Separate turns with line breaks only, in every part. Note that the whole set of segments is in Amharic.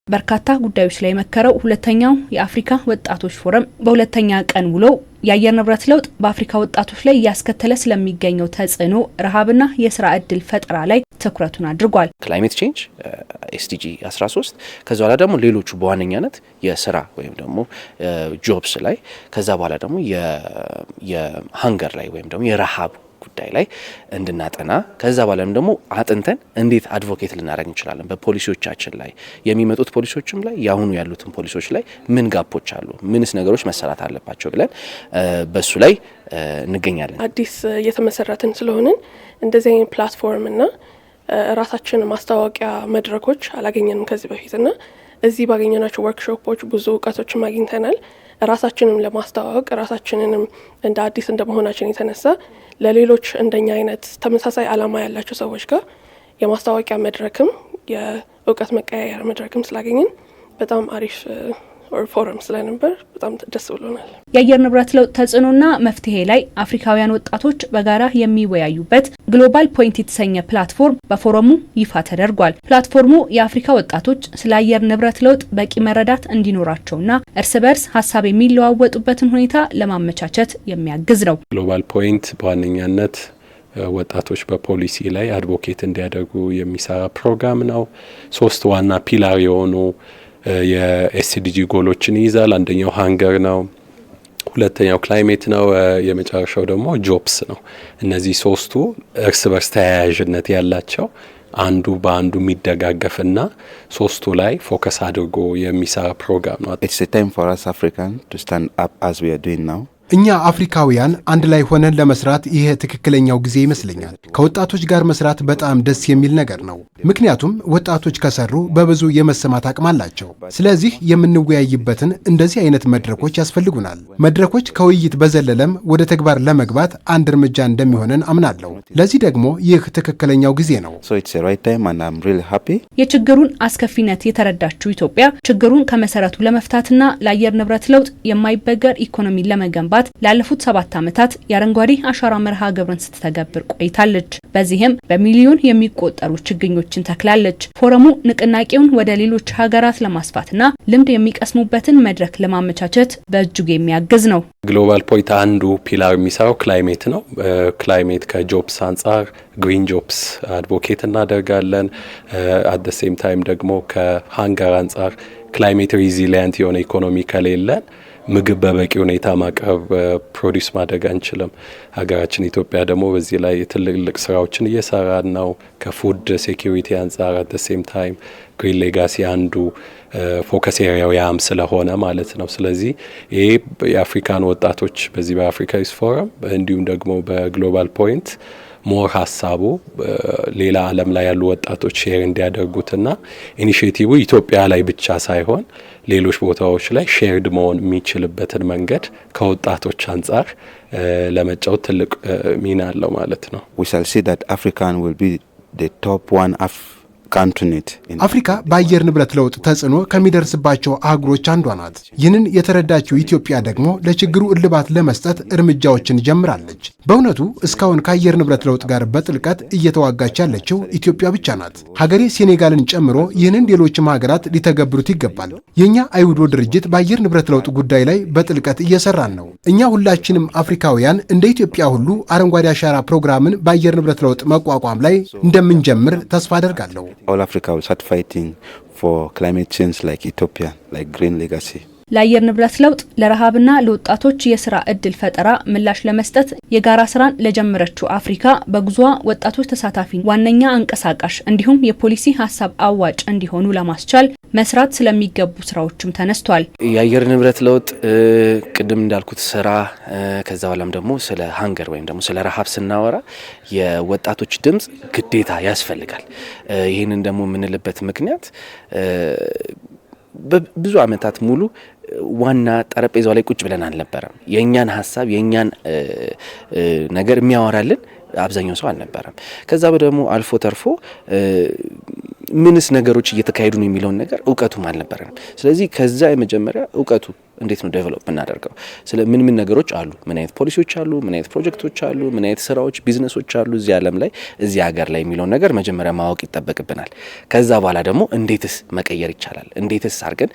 በርካታ ጉዳዮች ላይ መከረው ሁለተኛው የአፍሪካ ወጣቶች ፎረም በሁለተኛ ቀን ውሎ የአየር ንብረት ለውጥ በአፍሪካ ወጣቶች ላይ እያስከተለ ስለሚገኘው ተጽዕኖ ረሃብና የስራ እድል ፈጠራ ላይ ትኩረቱን አድርጓል።
ክላይሜት ቼንጅ ኤስዲጂ 13 ከዛ በኋላ ደግሞ ሌሎቹ በዋነኛነት የስራ ወይም ደግሞ ጆብስ ላይ ከዛ በኋላ ደግሞ የሃንገር ላይ ወይም ደግሞ የረሃብ ጉዳይ ላይ እንድናጠና ከዛ በኋላም ደግሞ አጥንተን እንዴት አድቮኬት ልናደርግ እንችላለን በፖሊሲዎቻችን ላይ የሚመጡት ፖሊሲዎችም ላይ ያሁኑ ያሉትን ፖሊሲዎች ላይ ምን ጋፖች አሉ ምንስ ነገሮች መሰራት አለባቸው ብለን በሱ ላይ እንገኛለን።
አዲስ እየተመሰረትን ስለሆነን እንደዚህ አይነት ፕላትፎርም እና ራሳችን ማስተዋወቂያ መድረኮች አላገኘንም ከዚህ በፊትና እዚህ ባገኘናቸው ወርክሾፖች ብዙ እውቀቶችን አግኝተናል። ራሳችንም ለማስተዋወቅ ራሳችንንም እንደ አዲስ እንደመሆናችን የተነሳ ለሌሎች እንደኛ አይነት ተመሳሳይ አላማ ያላቸው ሰዎች ጋር የማስተዋወቂያ መድረክም የእውቀት መቀያየር መድረክም ስላገኘን በጣም አሪፍ ፎረም ስለነበር በጣም ደስ ብሎናል።
የአየር ንብረት ለውጥ ተጽዕኖና መፍትሄ ላይ አፍሪካውያን ወጣቶች በጋራ የሚወያዩበት ግሎባል ፖይንት የተሰኘ ፕላትፎርም በፎረሙ ይፋ ተደርጓል። ፕላትፎርሙ የአፍሪካ ወጣቶች ስለ አየር ንብረት ለውጥ በቂ መረዳት እንዲኖራቸውና እርስ በርስ ሀሳብ የሚለዋወጡበትን ሁኔታ ለማመቻቸት የሚያግዝ ነው።
ግሎባል ፖይንት በዋነኛነት ወጣቶች በፖሊሲ ላይ አድቮኬት እንዲያደርጉ የሚሰራ ፕሮግራም ነው። 3 ዋና ፒላር የሆኑ የኤስዲጂ ጎሎችን ይይዛል። አንደኛው ሃንገር ነው፣ ሁለተኛው ክላይሜት ነው፣ የመጨረሻው ደግሞ ጆብስ ነው። እነዚህ 3ቱ እርስ በርስ ተያያዥነት ያላቸው አንዱ በአንዱ የሚደጋገፍና 3ቱ ላይ ፎከስ አድርጎ የሚሰራ ፕሮግራም ነው።
It's a time for us Africans to stand up as we are doing now.
እኛ አፍሪካውያን አንድ ላይ ሆነን ለመስራት ይሄ ትክክለኛው ጊዜ ይመስለኛል። ከወጣቶች ጋር መስራት በጣም ደስ የሚል ነገር ነው። ምክንያቱም ወጣቶች ከሰሩ በብዙ የመሰማት አቅም አላቸው። ስለዚህ የምንወያይበትን እንደዚህ አይነት መድረኮች ያስፈልጉናል። መድረኮች ከውይይት በዘለለም ወደ ተግባር ለመግባት አንድ እርምጃ እንደሚሆነን አምናለሁ። ለዚህ ደግሞ ይህ ትክክለኛው ጊዜ ነው።
So it's the right time and I'm really happy.
የችግሩን አስከፊነት የተረዳችው ኢትዮጵያ ችግሩን ከመሰረቱ ለመፍታትና ለአየር ንብረት ለውጥ የማይበገር ኢኮኖሚ ለመገንባት ላለፉት 7 ዓመታት የአረንጓዴ አሻራ መርሃ ግብርን ስትተገብር ቆይታለች። በዚህም በሚሊዮን የሚቆጠሩ ችግኞችን ተክላለች። ፎረሙ ንቅናቄውን ወደ ሌሎች ሀገራት ለማስፋትና ልምድ የሚቀስሙበትን መድረክ ለማመቻቸት በእጅጉ የሚያግዝ ነው።
ግሎባል ፖይንት አንዱ ፒላር የሚሰራው ክላይሜት ነው። ክላይሜት ከጆብስ አንጻር ግሪን ጆብስ አድቮኬት እናደርጋለን። አት ዘ ሴም ታይም ደግሞ ከሃንገር አንጻር ክላይሜት ሪዚሊየንት የሆነ ኢኮኖሚ ከሌለን ምግብ በበቂ ሁኔታ ማቅረብ ፕሮዲስ ማድረግ አንችልም። ሀገራችን ኢትዮጵያ ደግሞ በዚህ ላይ ትልልቅ ስራዎችን እየሰራን ነው። ከፉድ ሴኪሪቲ አንጻር አት ዘ ሴም ታይም ግሪን ሌጋሲ አንዱ ፎከስ ኤሪያው ያም ስለሆነ ማለት ነው። ስለዚህ ይሄ የአፍሪካን ወጣቶች በዚህ በአፍሪካ ዩዝ ፎረም እንዲሁም ደግሞ በግሎባል ፖይንት ሞር ሀሳቡ ሌላ ዓለም ላይ ያሉ ወጣቶች ሼር እንዲያደርጉትና ኢኒሼቲቭ ኢትዮጵያ ላይ ብቻ ሳይሆን ሌሎች ቦታዎች ላይ ሼርድ መሆን የሚችልበትን መንገድ ከወጣቶች አንጻር ለመጫወት ትልቅ ሚና አለው ማለት ነው።
We shall see that African will be the top one
አፍሪካ በአየር ንብረት ለውጥ ተጽዕኖ ከሚደርስባቸው አህጉሮች አንዷ ናት። ይህንን የተረዳችው ኢትዮጵያ ደግሞ ለችግሩ እልባት ለመስጠት እርምጃዎችን ጀምራለች። በእውነቱ እስካሁን ከአየር ንብረት ለውጥ ጋር በጥልቀት እየተዋጋች ያለችው ኢትዮጵያ ብቻ ናት። ሀገሬ ሴኔጋልን ጨምሮ ይህንን ሌሎችም ሀገራት ሊተገብሩት ይገባል። የእኛ አይውዶ ድርጅት በአየር ንብረት ለውጥ ጉዳይ ላይ በጥልቀት እየሰራን ነው። እኛ ሁላችንም አፍሪካውያን እንደ ኢትዮጵያ ሁሉ አረንጓዴ አሻራ ፕሮግራምን በአየር ንብረት ለውጥ መቋቋም ላይ እንደምንጀምር ተስፋ አደርጋለሁ።
All Africa will start fighting for climate change like Ethiopia, like Green Legacy.
ለአየር ንብረት ለውጥ ለረሃብና ለወጣቶች የስራ እድል ፈጠራ ምላሽ ለመስጠት የጋራ ስራን ለጀመረችው አፍሪካ በጉዞዋ ወጣቶች ተሳታፊ ዋነኛ አንቀሳቃሽ እንዲሁም የፖሊሲ ሀሳብ አዋጭ እንዲሆኑ ለማስቻል መስራት ስለሚገቡ ስራዎችም ተነስቷል።
የአየር ንብረት ለውጥ ቅድም እንዳልኩት ስራ ከዛ በኋላም ደግሞ ስለ ሃንገር ወይም ደግሞ ስለ ረሃብ ስናወራ የወጣቶች ድምጽ ግዴታ ያስፈልጋል። ይህንን ደግሞ የምንልበት ምክንያት በብዙ አመታት ሙሉ ዋና ጠረጴዛው ላይ ቁጭ ብለን አልነበረም። የኛን ሀሳብ የኛን ነገር የሚያወራልን አብዛኛው ሰው አልነበረም። ከዛ ደግሞ አልፎ ተርፎ ምንስ ነገሮች እየተካሄዱ ነው የሚለውን ነገር እውቀቱም አልነበረንም። ስለዚህ ከዛ የመጀመሪያ እውቀቱ እንዴት ነው ዴቨሎፕ እናደርገው? ስለ ምን ነገሮች አሉ? ምን አይነት ፖሊሲዎች አሉ? ምን አይነት ፕሮጀክቶች አሉ? ምን አይነት ስራዎች፣ ቢዝነሶች አሉ እዚህ ዓለም ላይ እዚህ ሀገር ላይ የሚለውን ነገር መጀመሪያ ማወቅ ይጠበቅብናል። ከዛ በኋላ ደግሞ እንዴትስ መቀየር ይቻላል? እንዴትስ አድርገን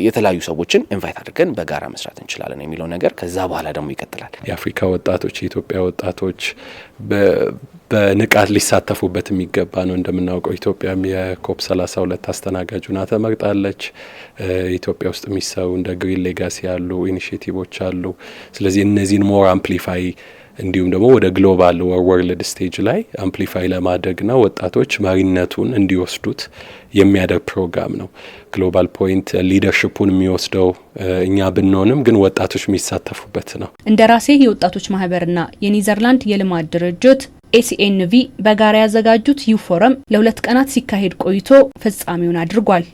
የተለያዩ ሰዎችን ኢንቫይት አድርገን በጋራ መስራት እንችላለን የሚለው ነገር ከዛ በኋላ ደግሞ ይቀጥላል።
የአፍሪካ ወጣቶች፣ የኢትዮጵያ ወጣቶች በንቃት ሊሳተፉበት የሚገባ ነው። እንደምናውቀው ኢትዮጵያም የኮፕ 32 አስተናጋጁና ተመርጣለች። ኢትዮጵያ ውስጥ የሚሰሩ እንደ ግሪን ሌጋሲ ያሉ ኢኒሼቲቮች አሉ። ስለዚህ እነዚህን ሞር አምፕሊፋይ እንዲሁም ደግሞ ወደ ግሎባል ወርልድ ስቴጅ ላይ አምፕሊፋይ ለማድረግና ወጣቶች መሪነቱን እንዲወስዱት የሚያደርግ ፕሮግራም ነው። ግሎባል ፖይንት ሊደርሺፑን የሚወስደው እኛ ብንሆንም ግን ወጣቶች የሚሳተፉበት ነው።
እንደራሴ የወጣቶች ማህበርና የኔዘርላንድ የልማት ድርጅት ኤሲኤንቪ በጋራ ያዘጋጁት ዩ ፎረም ለ2 ቀናት ሲካሄድ ቆይቶ ፍጻሜውን አድርጓል።